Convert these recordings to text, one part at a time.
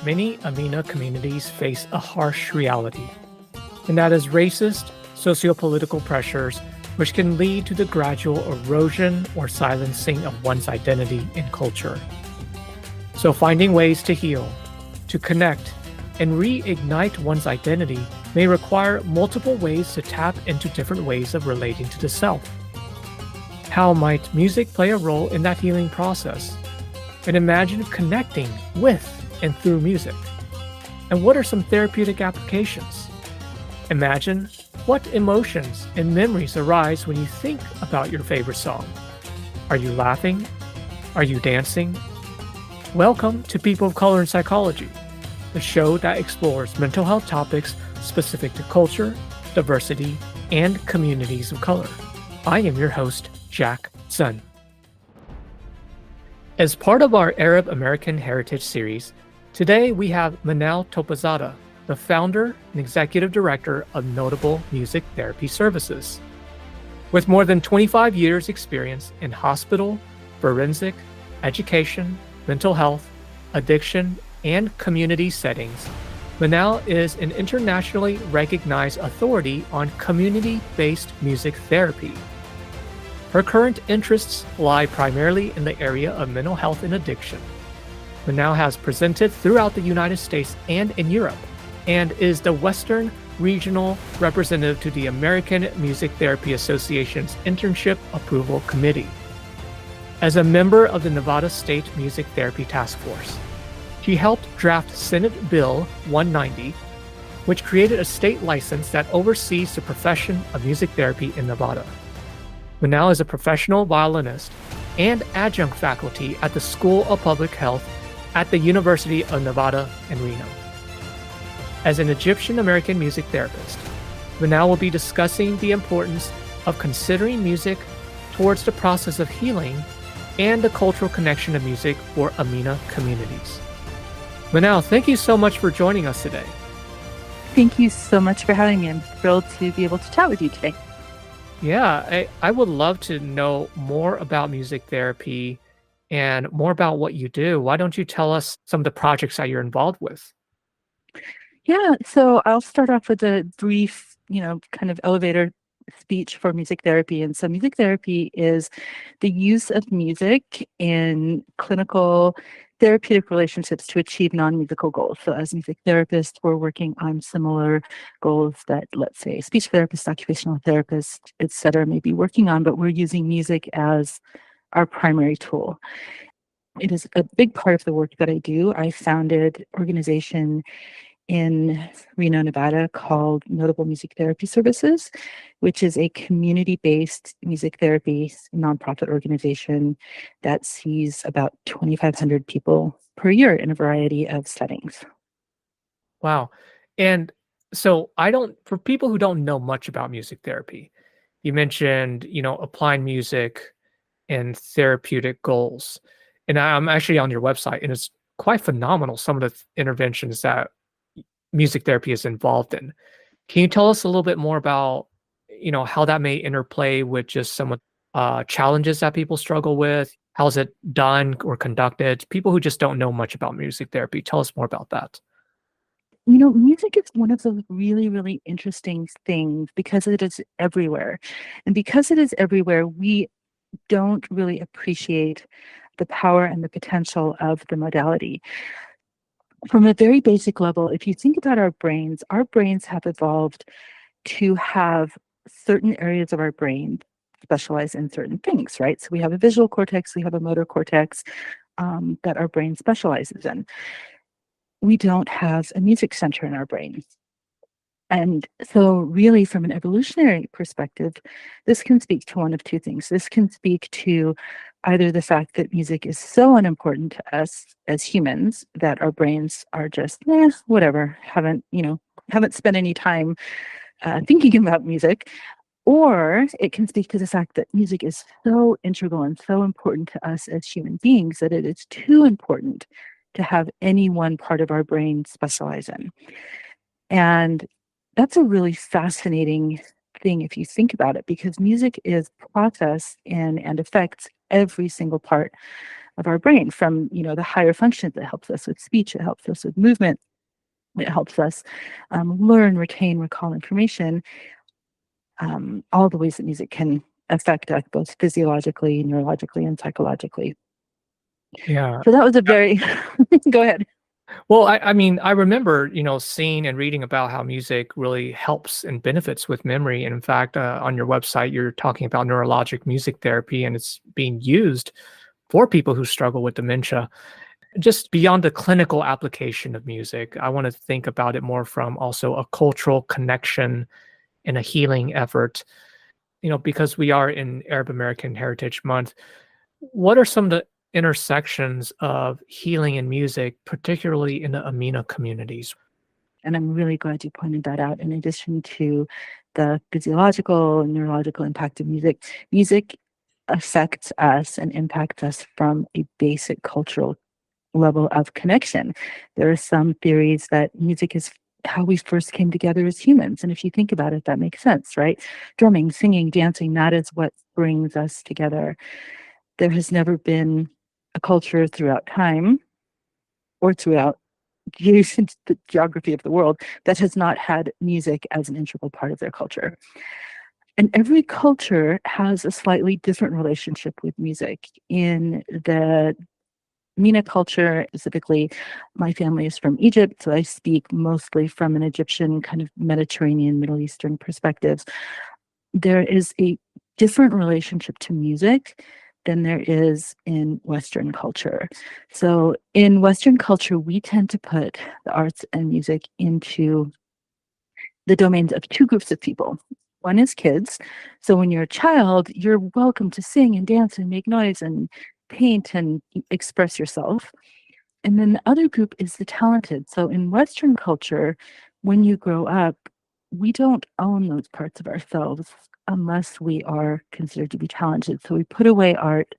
many Amina communities face a harsh reality, and that is racist sociopolitical pressures, which can lead to the gradual erosion or silencing of one's identity and culture. So, finding ways to heal, to connect, and reignite one's identity may require multiple ways to tap into different ways of relating to the self. How might music play a role in that healing process? And imagine connecting with and through music. And what are some therapeutic applications? Imagine what emotions and memories arise when you think about your favorite song. Are you laughing? Are you dancing? Welcome to People of Color and Psychology, the show that explores mental health topics specific to culture, diversity, and communities of color. I am your host, Jack Sun. As part of our Arab American Heritage series, today we have Manal Toppozada, the founder and executive director of Notable Music Therapy Services. With more than 25 years experience in hospital, forensic, education, mental health, addiction, and community settings, Manal is an internationally recognized authority on community-based music therapy. Her current interests lie primarily in the area of mental health and addiction. Manal has presented throughout the United States and in Europe, and is the Western Regional Representative to the American Music Therapy Association's Internship Approval Committee. As a member of the Nevada State Music Therapy Task Force, she helped draft Senate Bill 190, which created a state license that oversees the profession of music therapy in Nevada. Manal is a professional violinist and adjunct faculty at the School of Public Health at the University of Nevada in Reno. As an Egyptian American music therapist, Manal will be discussing the importance of considering music towards the process of healing and the cultural connection of music for Amina communities. Manal, thank you so much for joining us today. Thank you so much for having me. I'm thrilled to be able to chat with you today. Yeah, I would love to know more about music therapy and more about what you do. Why don't you tell us some of the projects that you're involved with? Yeah, so I'll start off with a brief, kind of elevator speech for music therapy. And so music therapy is the use of music in clinical therapeutic relationships to achieve non-musical goals. So as music therapists, we're working on similar goals that, let's say, speech therapists, occupational therapists, et cetera, may be working on, but we're using music as our primary tool. It is a big part of the work that I do. I founded an organization in Reno, Nevada called Notable Music Therapy Services, which is a community-based music therapy nonprofit organization that sees about 2,500 people per year in a variety of settings. Wow. And so for people who don't know much about music therapy, you mentioned, applying music and therapeutic goals. And I'm actually on your website, and it's quite phenomenal, some of the interventions that music therapy is involved in. Can you tell us a little bit more about, how that may interplay with just some of challenges that people struggle with? How is it done or conducted? People who just don't know much about music therapy, tell us more about that. Music is one of those really, really interesting things because it is everywhere. And because it is everywhere, we don't really appreciate the power and the potential of the modality. From a very basic level, if you think about our brains have evolved to have certain areas of our brain specialize in certain things, right? So we have a visual cortex, we have a motor cortex that our brain specializes in. We don't have a music center in our brain. And so really from an evolutionary perspective, this can speak to one of two things. This can speak to either the fact that music is so unimportant to us as humans that our brains are just, whatever, haven't spent any time thinking about music, or it can speak to the fact that music is so integral and so important to us as human beings that it is too important to have any one part of our brain specialize in. And that's a really fascinating thing if you think about it, because music is processed in and affects every single part of our brain, from the higher functions. It helps us with speech, it helps us with movement, it helps us learn, retain, recall information, all the ways that music can affect us both physiologically, neurologically, and psychologically. Yeah. So that was a very go ahead. Well, I mean, I remember, seeing and reading about how music really helps and benefits with memory. And in fact, on your website, you're talking about neurologic music therapy, and it's being used for people who struggle with dementia. Just beyond the clinical application of music, I want to think about it more from also a cultural connection and a healing effort. Because we are in Arab American Heritage Month, what are some of the intersections of healing and music, particularly in the Amina communities? And I'm really glad you pointed that out. In addition to the physiological and neurological impact of music, music affects us and impacts us from a basic cultural level of connection. There are some theories that music is how we first came together as humans. And if you think about it, that makes sense, right? Drumming, singing, dancing, that is what brings us together. There has never been a culture throughout time or throughout the geography of the world that has not had music as an integral part of their culture. And every culture has a slightly different relationship with music. In the MENA culture, specifically, my family is from Egypt, so I speak mostly from an Egyptian kind of Mediterranean, Middle Eastern perspective. There is a different relationship to music than there is in Western culture. So in Western culture, we tend to put the arts and music into the domains of two groups of people. One is kids. So when you're a child, you're welcome to sing and dance and make noise and paint and express yourself. And then the other group is the talented. So in Western culture, when you grow up, we don't own those parts of ourselves unless we are considered to be talented. So we put away art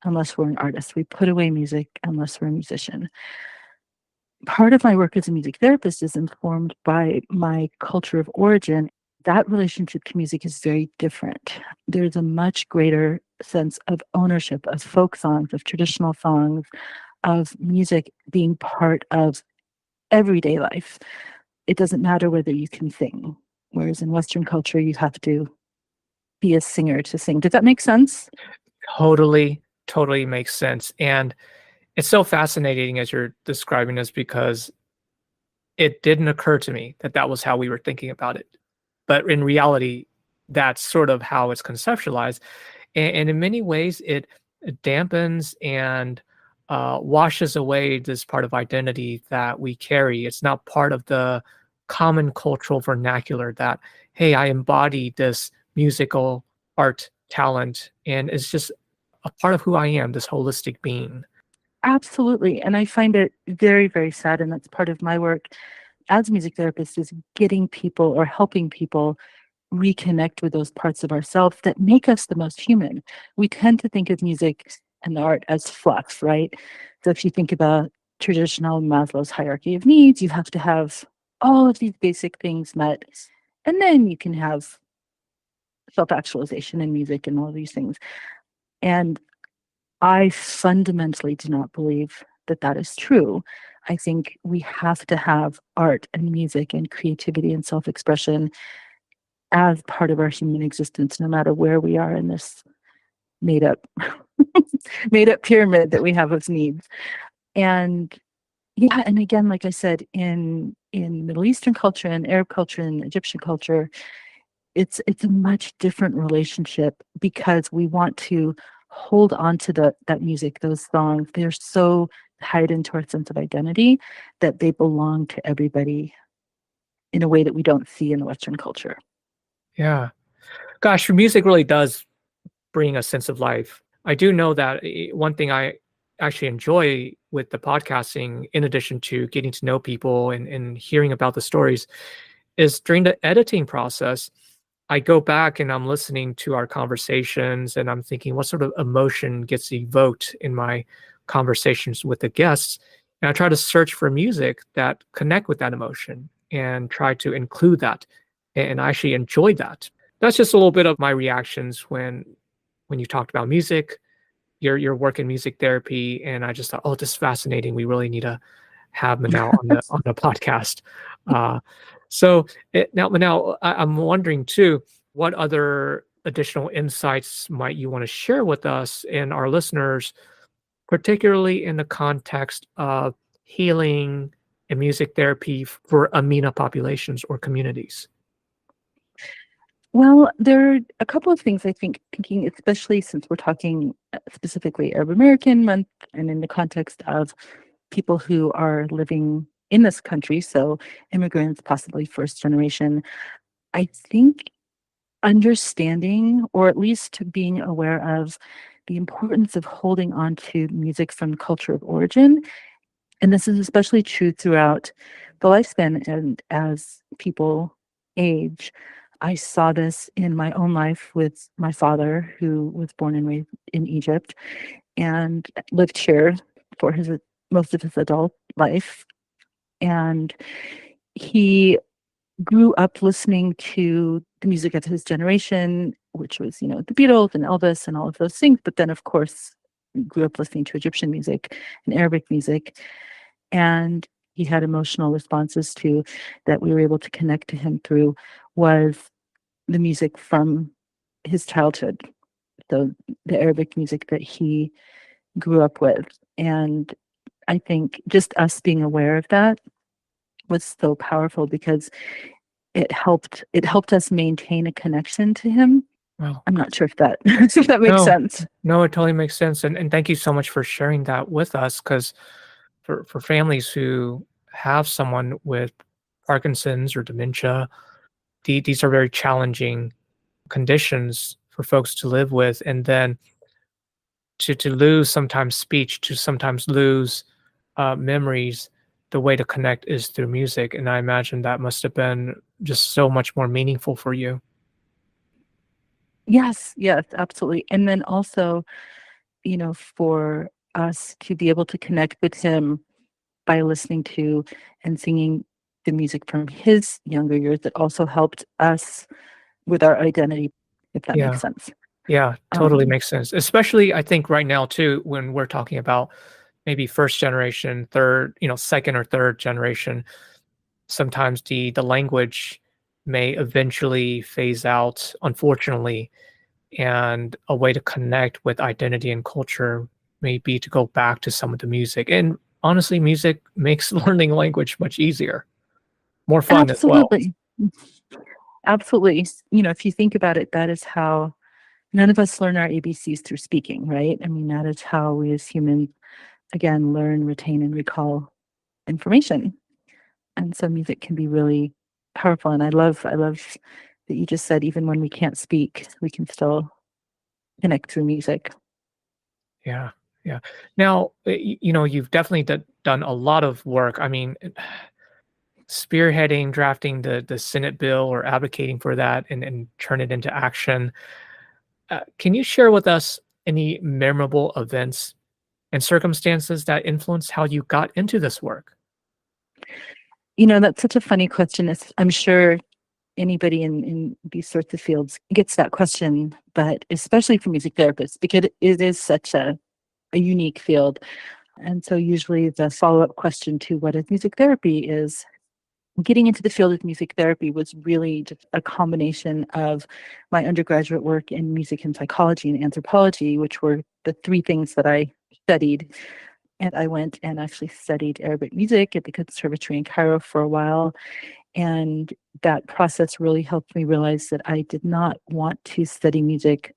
unless we're an artist. We put away music unless we're a musician. Part of my work as a music therapist is informed by my culture of origin. That relationship to music is very different. There's a much greater sense of ownership of folk songs, of traditional songs, of music being part of everyday life. It doesn't matter whether you can sing, whereas in Western culture, you have to be a singer to sing. Does that make sense? Totally, totally makes sense. And it's so fascinating as you're describing this because it didn't occur to me that that was how we were thinking about it. But in reality, that's sort of how it's conceptualized. And in many ways, it dampens and washes away this part of identity that we carry. It's not part of the common cultural vernacular that, hey, I embody this musical art talent, and it's just a part of who I am, this holistic being. Absolutely. And I find it very, very sad. And that's part of my work as a music therapist, is getting people or helping people reconnect with those parts of ourselves that make us the most human. We tend to think of music and the art as fluff, right? So if you think about traditional Maslow's hierarchy of needs, you have to have all of these basic things met. And then you can have self actualization in music and all these things. And I fundamentally do not believe that that is true. I think we have to have art and music and creativity and self expression as part of our human existence, no matter where we are in this made up made up pyramid that we have of needs. And yeah, and again, like I said, in Middle Eastern culture and Arab culture and Egyptian culture, it's a much different relationship because we want to hold on to that music, those songs. They're so tied into our sense of identity that they belong to everybody in a way that we don't see in the Western culture. Yeah. Gosh, music really does bring a sense of life. I do know that one thing I actually enjoy with the podcasting, in addition to getting to know people and hearing about the stories, is during the editing process, I go back and I'm listening to our conversations and I'm thinking what sort of emotion gets evoked in my conversations with the guests. And I try to search for music that connect with that emotion and try to include that. And I actually enjoyed that. That's just a little bit of my reactions when you talked about music. your work in music therapy, and I just thought, oh, this is fascinating. We really need to have Manal on the podcast. Uh, now, Manal, I'm wondering too, what other additional insights might you want to share with us and our listeners, particularly in the context of healing and music therapy for Amina populations or communities? Well, there are a couple of things I think, thinking, especially since we're talking specifically Arab American month and in the context of people who are living in this country, so immigrants, possibly first generation. I think understanding, or at least being aware of, the importance of holding on to music from the culture of origin. And this is especially true throughout the lifespan. And as people age, I saw this in my own life with my father, who was born and raised in Egypt and lived here for his most of his adult life. And he grew up listening to the music of his generation, which was, the Beatles and Elvis and all of those things. But then, of course, grew up listening to Egyptian music and Arabic music. And he had emotional responses to that we were able to connect to him through was the music from his childhood. So the Arabic music that he grew up with. And I think just us being aware of that was so powerful because it helped us maintain a connection to him. Wow. I'm not sure if that if that makes No, sense. no, it totally makes sense, and thank you so much for sharing that with us. Because for families who have someone with Parkinson's or dementia, these are very challenging conditions for folks to live with, and then to lose sometimes speech, to sometimes lose memories. The way to connect is through music, and I imagine that must have been just so much more meaningful for you. Yes, yes, absolutely. And then also, for us to be able to connect with him by listening to and singing the music from his younger years, that also helped us with our identity, if that makes Yeah. sense. Yeah, totally Um, makes sense. Especially, I think right now too, when we're talking about maybe first generation, third, second or third generation, sometimes the language may eventually phase out, unfortunately, and a way to connect with identity and culture may be to go back to some of the music. And honestly, music makes learning language much easier, more fun as well. Absolutely. Absolutely. If you think about it, that is how none of us learn our ABCs through speaking, right? I mean, that is how we as humans, again, learn, retain, and recall information. And so music can be really powerful. And I love that you just said, even when we can't speak, we can still connect through music. Yeah, yeah. Now, you've definitely done a lot of work. I mean, spearheading, drafting the Senate bill or advocating for that and turn it into action. Can you share with us any memorable events and circumstances that influenced how you got into this work? That's such a funny question. I'm sure anybody in these sorts of fields gets that question, but especially for music therapists, because it is such a unique field. And so usually the follow-up question to what is music therapy is, getting into the field of music therapy was really just a combination of my undergraduate work in music and psychology and anthropology, which were the three things that I studied. And I went and actually studied Arabic music at the conservatory in Cairo for a while. And that process really helped me realize that I did not want to study music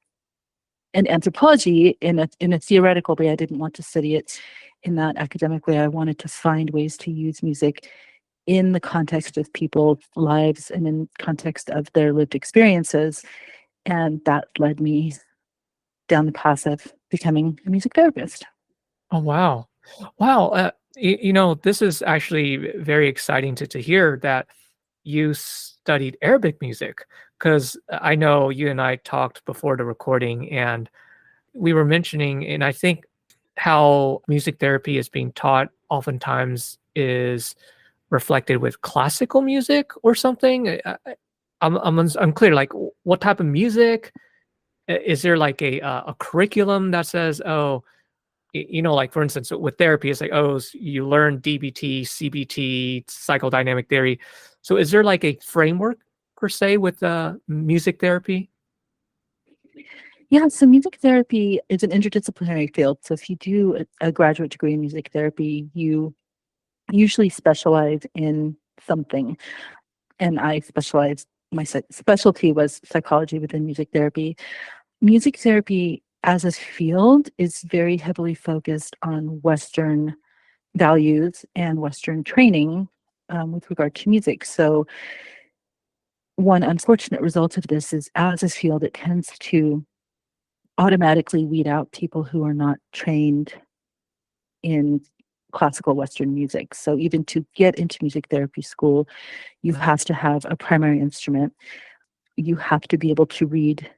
and anthropology in a theoretical way. I didn't want to study it in that academic way. I wanted to find ways to use music in the context of people's lives and in context of their lived experiences. And that led me down the path of becoming a music therapist. Oh, wow. Wow. This is actually very exciting to hear that you studied Arabic music, because I know you and I talked before the recording, and we were mentioning, and I think how music therapy is being taught oftentimes is reflected with classical music or something. I'm unclear, like what type of music Is there like a curriculum that says, oh, like for instance, with therapy, it's like, oh, you learn DBT, CBT, psychodynamic theory. So is there like a framework per se with music therapy? Yeah, so music therapy is an interdisciplinary field. So if you do a graduate degree in music therapy, you usually specialize in something. And I specialized, my specialty was psychology within music therapy. Music therapy as a field is very heavily focused on Western values and Western training with regard to music. So one unfortunate result of this is as a field, it tends to automatically weed out people who are not trained in classical Western music. So even to get into music therapy school, you have to have a primary instrument. You have to be able to read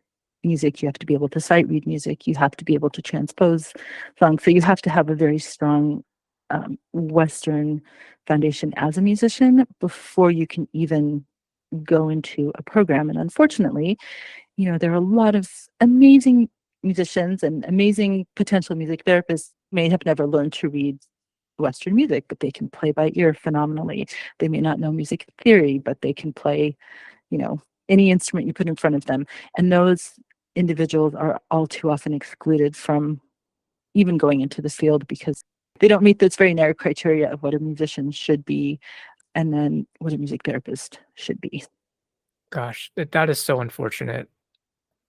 music. You have to be able to sight read music. You have to be able to transpose songs. So you have to have a very strong Western foundation as a musician before you can even go into a program. And unfortunately, there are a lot of amazing musicians and amazing potential music therapists may have never learned to read Western music, but they can play by ear phenomenally. They may not know music theory, but they can play, you know, any instrument you put in front of them. And those individuals are all too often excluded from even going into the field because they don't meet this very narrow criteria of what a musician should be and then what a music therapist should be. Gosh, that is so unfortunate.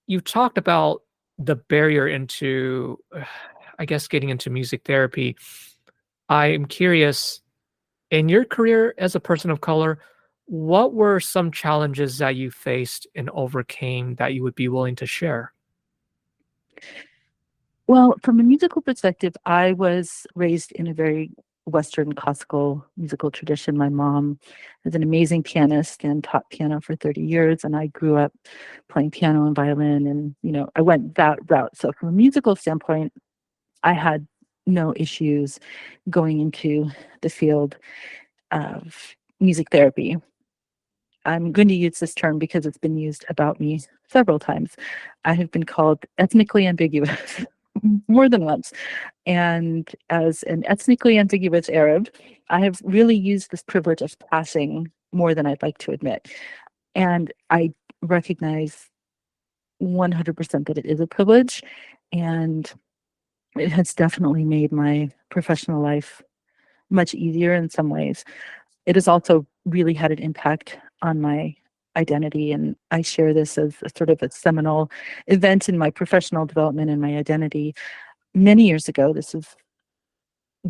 You talked about the barrier into, I guess, getting into music therapy. I am curious, in your career as a person of color, what were some challenges that you faced and overcame that you would be willing to share? Well, from a musical perspective, I was raised in a very Western classical musical tradition. My mom is an amazing pianist and taught piano for 30 years, and I grew up playing piano and violin, and I went that route. So from a musical standpoint, I had no issues going into the field of music therapy. I'm going to use this term because it's been used about me several times. I have been called ethnically ambiguous more than once. And as an ethnically ambiguous Arab, I have really used this privilege of passing more than I'd like to admit. And I recognize 100% that it is a privilege. And it has definitely made my professional life much easier in some ways. It has also really had an impact on my identity. And I share this as a sort of a seminal event in my professional development and my identity. Many years ago, this is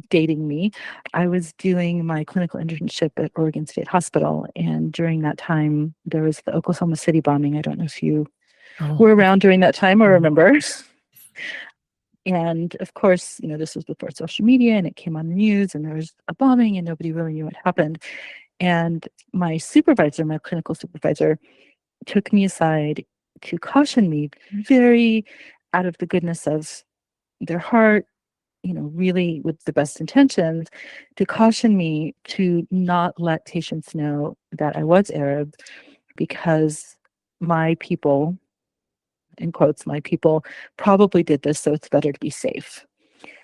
dating me, I was doing my clinical internship at Oregon State Hospital. And during that time, there was the Oklahoma City bombing. I don't know if you Oh, were around during that time or mhm. remember. And of course, this was before social media and it came on the news and there was a bombing and nobody really knew what happened. And my supervisor, my clinical supervisor, took me aside to caution me very out of the goodness of their heart, really with the best intentions, to caution me to not let patients know that I was Arab because my people, in quotes, my people probably did this, so it's better to be safe.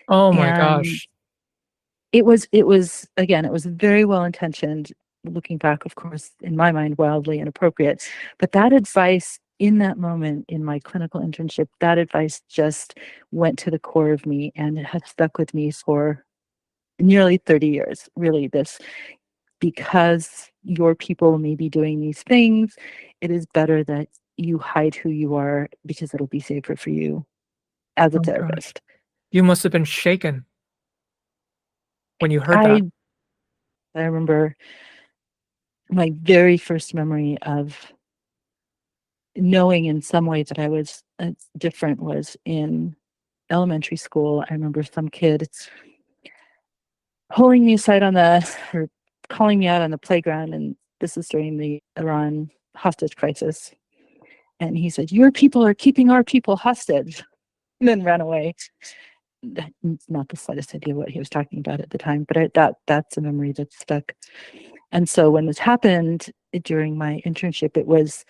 Oh my And gosh. it was again, it was very well intentioned. Looking back, of course, in my mind, wildly inappropriate. But that advice in that moment in my clinical internship, that advice just went to the core of me and it has stuck with me for nearly 30 years. Really, this because your people may be doing these things, it is better that you hide who you are because it'll be safer for you as a Oh gosh. therapist. You must have been shaken when you heard that. I I remember my very first memory of knowing in some ways that I was different was in elementary school. I remember some kid pulling me aside or calling me out on the playground, and this is during the Iran hostage crisis. And he said, "Your people are keeping our people hostage," and then ran away. Not the slightest idea what he was talking about at the time, but that's a memory that stuck. And so when this happened during my internship, it was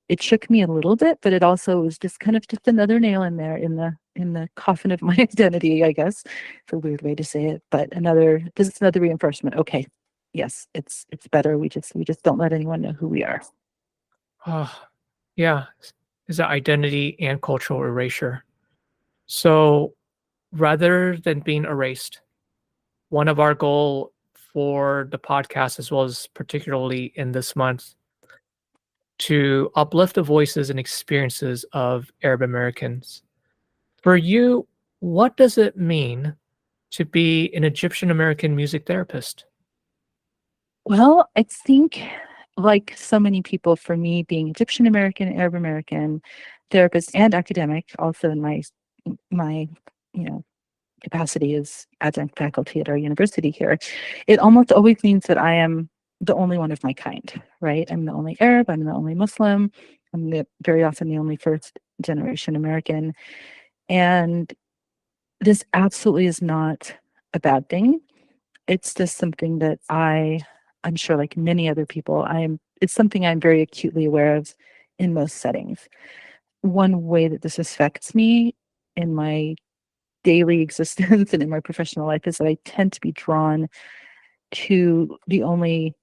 it shook me a little bit, but it also was just kind of just another nail in there in the coffin of my identity, I guess. It's a weird way to say it, but this is another reinforcement. Okay, yes, it's better. We just don't let anyone know who we are. Oh, yeah, is that identity and cultural erasure. So rather than being erased, one of our goal for the podcast, as well as particularly in this month, to uplift the voices and experiences of Arab Americans. For you, what does it mean to be an Egyptian American music therapist? Well, I think like so many people, for me, being Egyptian American, Arab American, therapist and academic, also in my you know capacity as adjunct faculty at our university here, it almost always means that I am the only one of my kind, right? I'm the only Arab, I'm the only Muslim, very often the only first generation American. And this absolutely is not a bad thing. It's just something that I'm sure like many other people, it's something I'm very acutely aware of in most settings. One way that this affects me in my daily existence and in my professional life is that I tend to be drawn to the only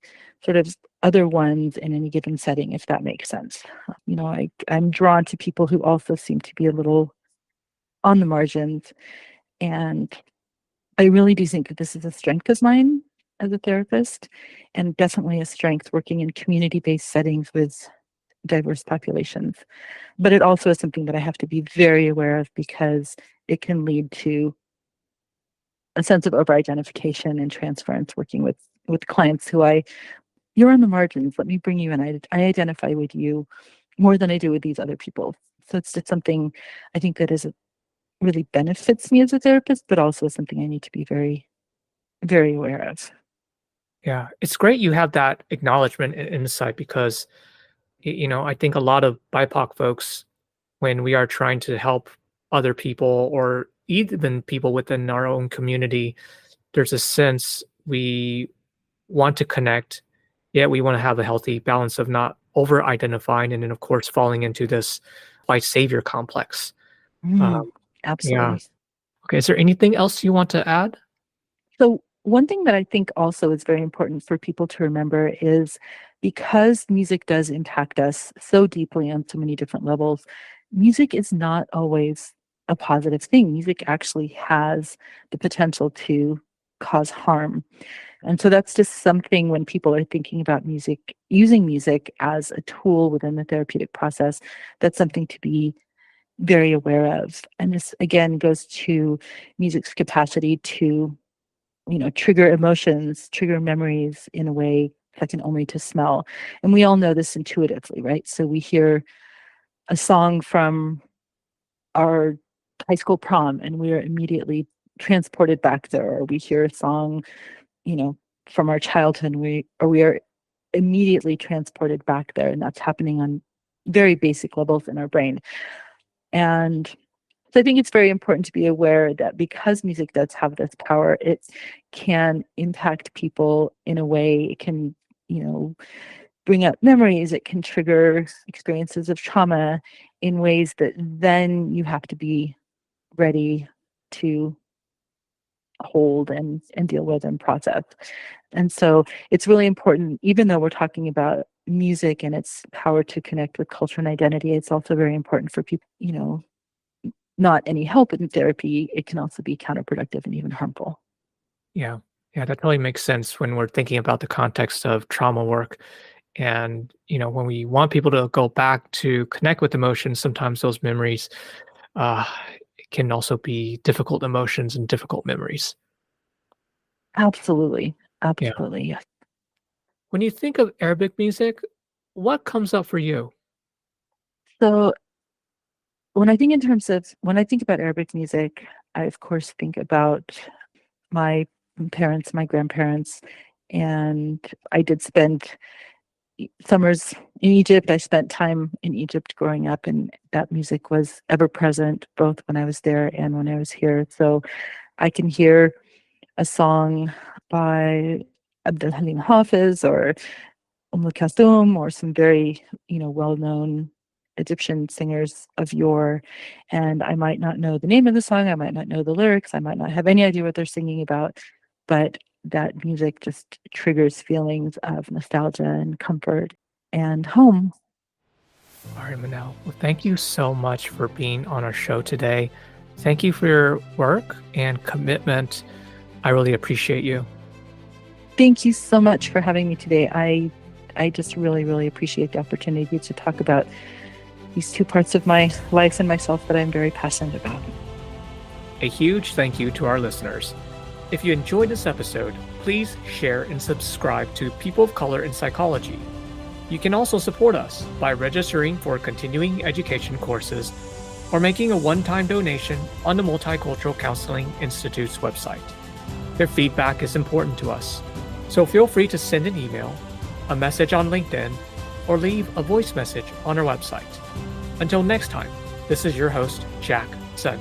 sort of other ones in any given setting, if that makes sense. I'm drawn to people who also seem to be a little on the margins. And I really do think that this is a strength of mine as a therapist, and definitely a strength working in community based settings with diverse populations. But it also is something that I have to be very aware of because it can lead to a sense of over-identification and transference working with clients you're on the margins. Let me bring you in. I identify with you more than I do with these other people. So it's just something I think that really benefits me as a therapist, but also is something I need to be very, very aware of. Yeah, it's great you have that acknowledgement and insight because, I think a lot of BIPOC folks, when we are trying to help other people or even people within our own community, there's a sense we want to connect, yet we want to have a healthy balance of not over identifying and then, of course, falling into this white savior complex. Mm, Um, yeah. absolutely. Okay. Is there anything else you want to add? So, one thing that I think also is very important for people to remember is because music does impact us so deeply on so many different levels, music is not always a positive thing. Music actually has the potential to cause harm. And so that's just something when people are thinking about music, using music as a tool within the therapeutic process, that's something to be very aware of. And this again goes to music's capacity to trigger emotions, trigger memories in a way second only to smell. And we all know this intuitively, right? So we hear a song from our high school prom and we are immediately transported back there, or we hear a song, you know, from our childhood, we are immediately transported back there. And that's happening on very basic levels in our brain. And so I think it's very important to be aware that because music does have this power, it can impact people in a way. It can, you know, bring up memories. It can trigger experiences of trauma in ways that then you have to be ready to hold and deal with and process. And so it's really important, even though we're talking about music and its power to connect with culture and identity, it's also very important for people, not any help in therapy, it can also be counterproductive and even harmful. Yeah. Yeah, that totally makes sense when we're thinking about the context of trauma work. And, when we want people to go back to connect with emotions, sometimes those memories uh, can also be difficult emotions and difficult memories. Absolutely. Yeah. Absolutely. Yes. When you think of Arabic music, what comes up for you? So when I think about Arabic music, I of course think about my parents, my grandparents, and I did spend summers in Egypt. I spent time in Egypt growing up, and that music was ever present both when I was there and when I was here. So I can hear a song by Abdel Halim Hafiz or Kulthum or some very, well-known Egyptian singers of yore, and I might not know the name of the song, I might not know the lyrics, I might not have any idea what they're singing about, but that music just triggers feelings of nostalgia and comfort and home. All right, Manal. Well, thank you so much for being on our show today. Thank you for your work and commitment. I really appreciate you. Thank you so much for having me today. I just really, really appreciate the opportunity to talk about these two parts of my life and myself that I'm very passionate about. A huge thank you to our listeners. If you enjoyed this episode, please share and subscribe to People of Color in Psychology. You can also support us by registering for continuing education courses or making a one-time donation on the Multicultural Counseling Institute's website. Their feedback is important to us, so feel free to send an email, a message on LinkedIn, or leave a voice message on our website. Until next time, this is your host, Jack Sun.